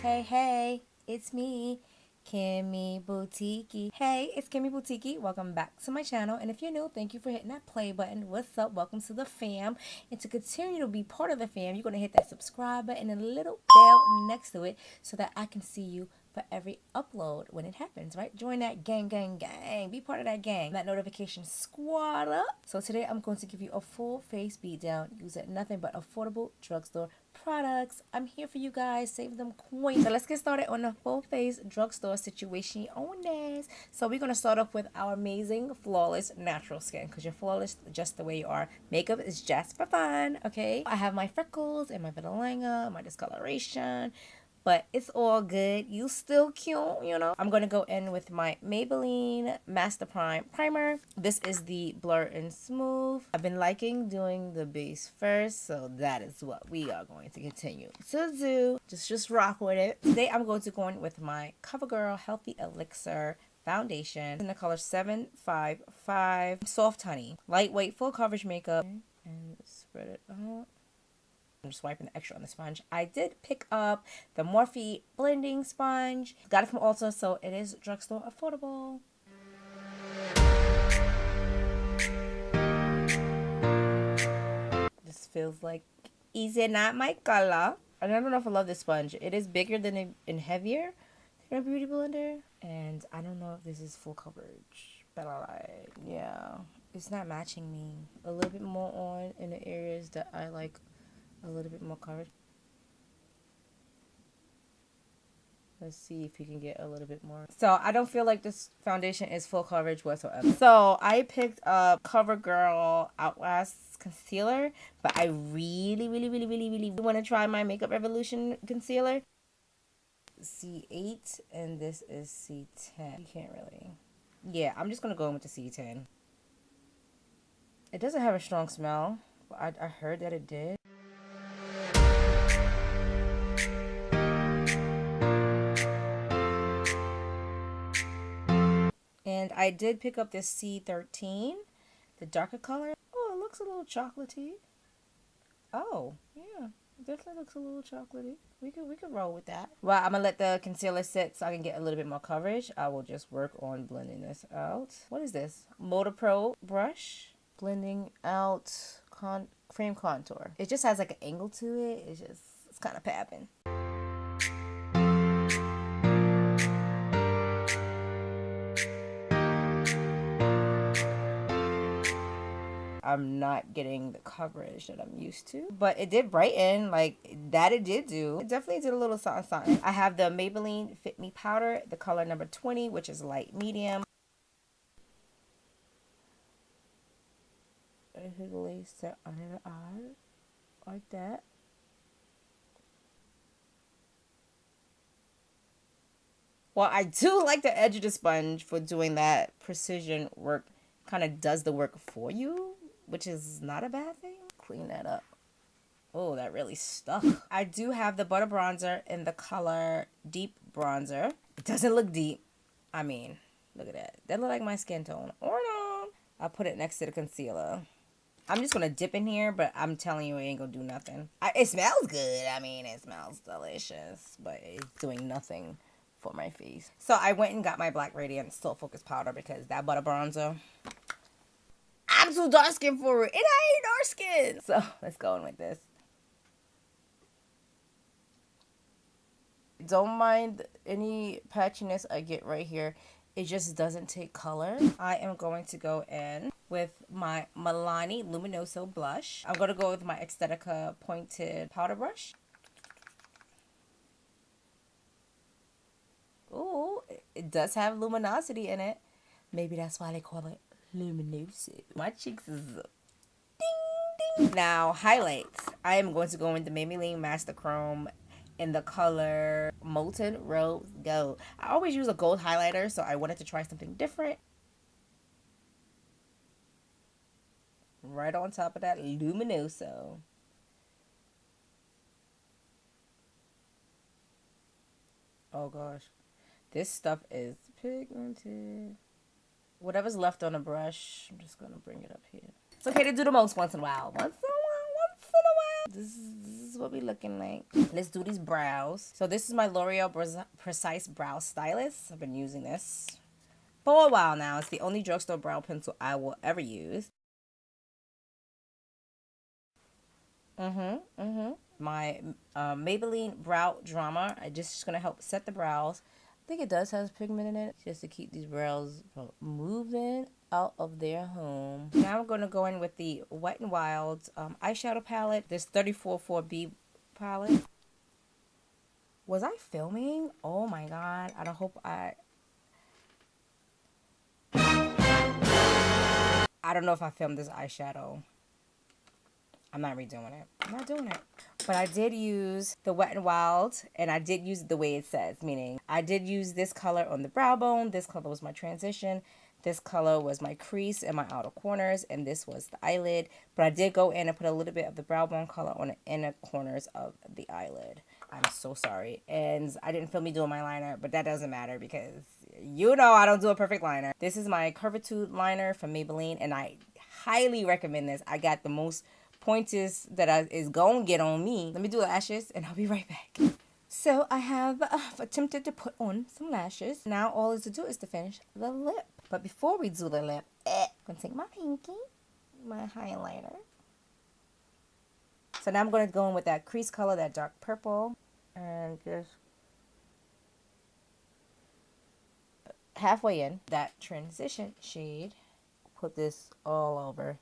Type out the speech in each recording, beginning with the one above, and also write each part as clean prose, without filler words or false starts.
Hey, hey, it's me, Kimmy Boutiki. Hey, it's Kimmy Boutiki. Welcome back to my channel. And if you're new, thank you for hitting that play button. What's up? Welcome to the fam. And to continue to be part of the fam, you're going to hit that subscribe button and a little bell next to it so that I can see you for every upload when it happens, right? Join that gang. Be part of that gang. That notification squad up. So today I'm going to give you a full face beat down using nothing but affordable drugstore products. I'm here for you guys. Save them coins. So let's get started on the full face drugstore situation on this. So we're going to start off with our amazing, flawless, natural skin because you're flawless just the way you are. Makeup is just for fun, okay? I have my freckles and my vitiligo, my discoloration, but it's all good. You still cute, you know. I'm going to go in with my Maybelline Master Prime Primer. This is the Blur and Smooth. I've been liking doing the base first, so that is what we are going to continue to do. Just rock with it. Today I'm going to go in with my Covergirl Healthy Elixir Foundation in the color 755. Soft Honey. Lightweight, full coverage makeup. And spread it out. I'm just wiping the extra on the sponge. I did pick up the Morphe blending sponge. Got it from Ulta, so it is drugstore affordable. This feels like easy, not my color. And I don't know if I love this sponge. It is bigger than and heavier than a beauty blender. And I don't know if this is full coverage. But I like, yeah. It's not matching me. A little bit more on in the areas that I like a little bit more coverage. Let's see if you can get a little bit more. So I don't feel like this foundation is full coverage whatsoever. So I picked up CoverGirl Outlast Concealer, but I really want to try my Makeup Revolution concealer. C8 and this is C10. You can't really. Yeah, I'm just gonna go in with the C10. It doesn't have a strong smell, but I heard that it did. And I did pick up this C13, the darker color. Oh, it looks a little chocolatey. Oh, yeah, it definitely looks a little chocolatey. We could roll with that. Well, I'm gonna let the concealer sit so I can get a little bit more coverage. I will just work on blending this out. What is this? Motor Pro brush, blending out cream contour. It just has like an angle to it. It's kind of papping. I'm not getting the coverage that I'm used to, but it did brighten, like that it did do. It definitely did a little something. I have the Maybelline Fit Me powder, the color number 20, which is light medium. I lace it under the eye, like that. Well, I do like the edge of the sponge for doing that precision work. Kind of does the work for you, which is not a bad thing. Clean that up. Oh, that really stuck. I do have the butter bronzer in the color Deep Bronzer. It doesn't look deep. I mean, look at that. That look like my skin tone. Or no. I'll put it next to the concealer. I'm just going to dip in here, but I'm telling you it ain't going to do nothing. It smells good. I mean, it smells delicious, but it's doing nothing for my face. So I went and got my Black Radiance Still Focus powder because that butter bronzer, I'm too dark skin for it, and I ain't dark skin. So let's go in with this. Don't mind any patchiness I get right here. It just doesn't take color. I am going to go in with my Milani Luminoso blush. I'm going to go with my Aesthetica pointed powder brush. Ooh, it does have luminosity in it. Maybe that's why they call it luminoso. My cheeks is ding. Now, highlights. I am going to go in the Maybelline Master Chrome in the color Molten Rose Gold. I always use a gold highlighter, so I wanted to try something different. Right on top of that luminoso. Oh gosh. This stuff is pigmented. Whatever's left on the brush, I'm just going to bring it up here. It's okay to do the most once in a while. This is what we looking like. Let's do these brows. So this is my L'Oreal Precise Brow Stylist. I've been using this for a while now. It's the only drugstore brow pencil I will ever use. My Maybelline Brow Drama. I just gonna help set the brows. I think it does have pigment in it, just to keep these brows from moving out of their home. Now I'm gonna go in with the Wet n Wild eyeshadow palette. This 34-4B palette. Was I filming? Oh my god! I don't hope I don't know if I filmed this eyeshadow. I'm not redoing it. I'm not doing it. But I did use the Wet n Wild, and I did use it the way it says, meaning I did use this color on the brow bone. This color was my transition. This color was my crease and my outer corners, and this was the eyelid. But I did go in and put a little bit of the brow bone color on the inner corners of the eyelid. I'm so sorry. And I didn't film me doing my liner, but that doesn't matter because you know I don't do a perfect liner. This is my Curvitude liner from Maybelline, and I highly recommend this. I got the most pointers that is gonna get on me. Let me do lashes and I'll be right back. So I have attempted to put on some lashes. Now all is to do is to finish the lip. But before we do the lip, I'm gonna take my pinky, my highlighter. So now I'm gonna go in with that crease color, that dark purple, and just halfway in that transition shade. Put this all over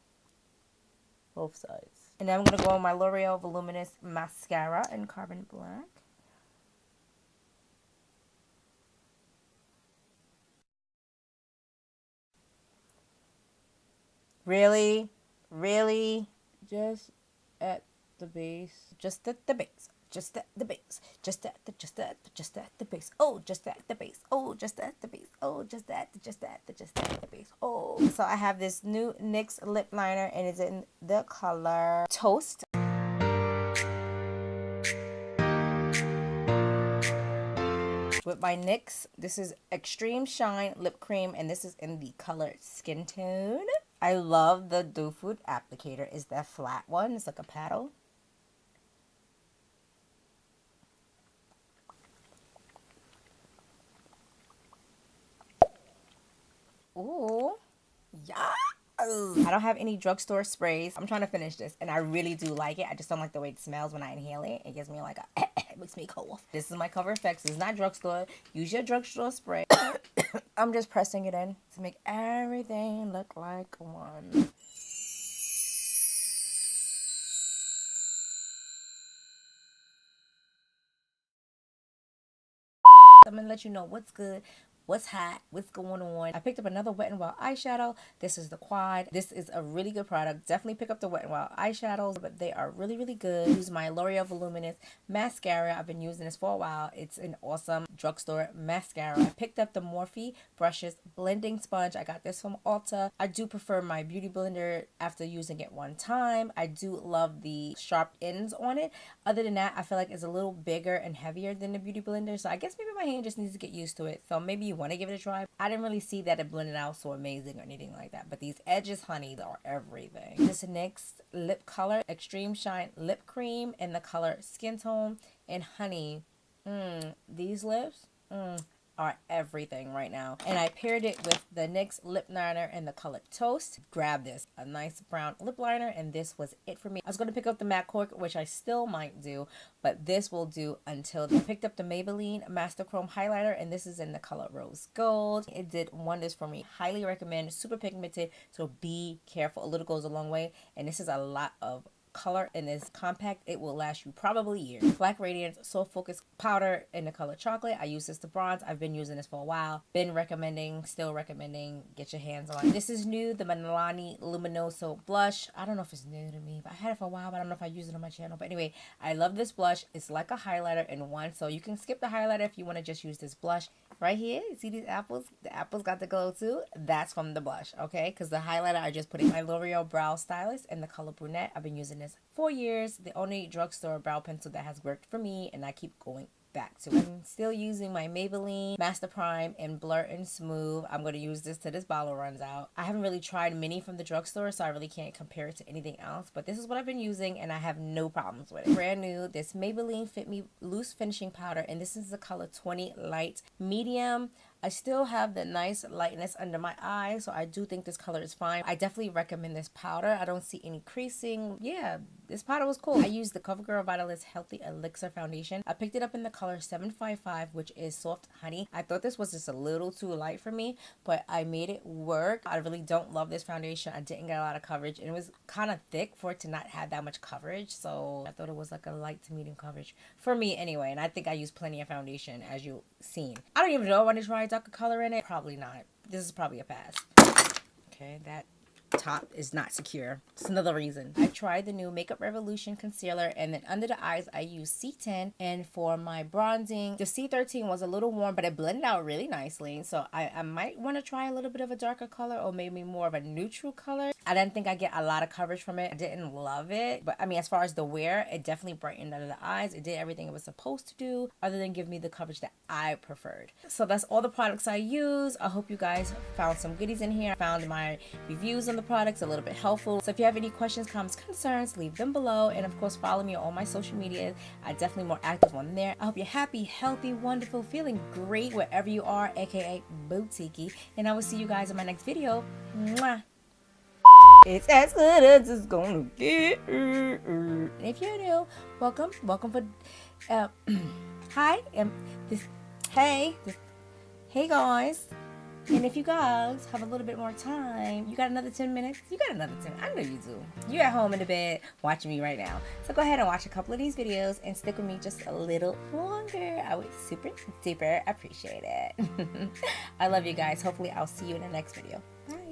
both sides. And then I'm going to go on my L'Oreal Voluminous Mascara in Carbon Black. Really? Really? Just at the base. Just at the base. Just at the base. Just at the base. Oh, just at the base. Oh, just at the base. Oh, just at the base. Oh. So I have this new NYX lip liner, and it's in the color Toast. With my NYX, this is Extreme Shine Lip Cream, and this is in the color Skin Tone. I love the Doe Food applicator. It's that flat one. It's like a paddle. Ooh, yeah. I don't have any drugstore sprays. I'm trying to finish this, and I really do like it. I just don't like the way it smells when I inhale it. It gives me like a, it makes me cough. This is my CoverFX. It's not drugstore. Use your drugstore spray. I'm just pressing it in to make everything look like one. I'm gonna let you know what's good, what's hot, what's going on. I picked up another Wet n Wild eyeshadow. This is the Quad. This is a really good product. Definitely pick up the Wet n Wild eyeshadows, but they are really, really good. Use my L'Oreal Voluminous Mascara. I've been using this for a while. It's an awesome drugstore mascara. I picked up the Morphe Brushes Blending Sponge. I got this from Ulta. I do prefer my Beauty Blender after using it one time. I do love the sharp ends on it. Other than that, I feel like it's a little bigger and heavier than the Beauty Blender, so I guess maybe my hand just needs to get used to it. So maybe you want to give it a try. I didn't really see that it blended out so amazing or anything like that, but these edges, honey, are everything. This next lip color, Extreme Shine Lip Cream in the color Skin Tone, and honey, these lips are everything right now. And I paired it with the NYX lip liner in the color Toast. Grab this, a nice brown lip liner, and this was it for me. I was going to pick up the matte cork, which I still might do, but this will do until I picked up the Maybelline Master Chrome highlighter, and this is in the color Rose Gold. It did wonders for me. Highly recommend. Super pigmented, so be careful. A little goes a long way, and this is a lot of color in this compact. It will last you probably years. Black Radiance Soul Focus powder in the color Chocolate. I use this to bronze. I've been using this for a while. Been recommending, still recommending. Get your hands on. This is new, the Milani Luminoso blush. I don't know if it's new to me, but I had it for a while, but I don't know if I use it on my channel. But anyway, I love this blush. It's like a highlighter in one, so you can skip the highlighter if you want to just use this blush. Right here, you see these apples? The apples got the glow too. That's from the blush, okay? Because the highlighter I just put in my L'Oreal Brow Stylist in the color Brunette. I've been using this for years. The only drugstore brow pencil that has worked for me, and I keep going back to it. I'm still using my Maybelline Master Prime in Blur and Smooth. I'm going to use this till this bottle runs out. I haven't really tried many from the drugstore, so I really can't compare it to anything else, but this is what I've been using and I have no problems with it. Brand new, this Maybelline Fit Me Loose Finishing Powder, and this is the color 20 Light Medium. I still have the nice lightness under my eye, so I do think this color is fine. I definitely recommend this powder. I don't see any creasing. Yeah, this powder was cool. I used the CoverGirl Healthy Elixir Foundation. I picked it up in the color 755, which is Soft Honey. I thought this was just a little too light for me, but I made it work. I really don't love this foundation. I didn't get a lot of coverage, and it was kind of thick for it to not have that much coverage, so I thought it was like a light to medium coverage for me anyway, and I think I used plenty of foundation, as you've seen. I don't even know if I want to try darker color in it. Probably not. This is probably a pass. Okay, that top is not secure. It's another reason. I tried the new Makeup Revolution concealer, and then under the eyes I used C10, and for my bronzing the C13 was a little warm, but it blended out really nicely, so I might want to try a little bit of a darker color or maybe more of a neutral color. I didn't think I get a lot of coverage from it. I didn't love it, but I mean, as far as the wear, it definitely brightened under the eyes. It did everything it was supposed to do other than give me the coverage that I preferred. So that's all the products I use. I hope you guys found some goodies in here. I found my reviews on the products a little bit helpful. So if you have any questions, comments, concerns, leave them below, and of course follow me on all my social media. I'm definitely more active on there. I hope you're happy, healthy, wonderful, feeling great wherever you are, aka Boutiki, and I will see you guys in my next video. Mwah. It's as good as it's gonna get. And if you're new, welcome for hi, hey guys. And if you guys have a little bit more time, you got another 10 minutes? You got another 10. I know you do. You're at home in the bed watching me right now. So go ahead and watch a couple of these videos and stick with me just a little longer. I would super duper appreciate it. I love you guys. Hopefully I'll see you in the next video. Bye.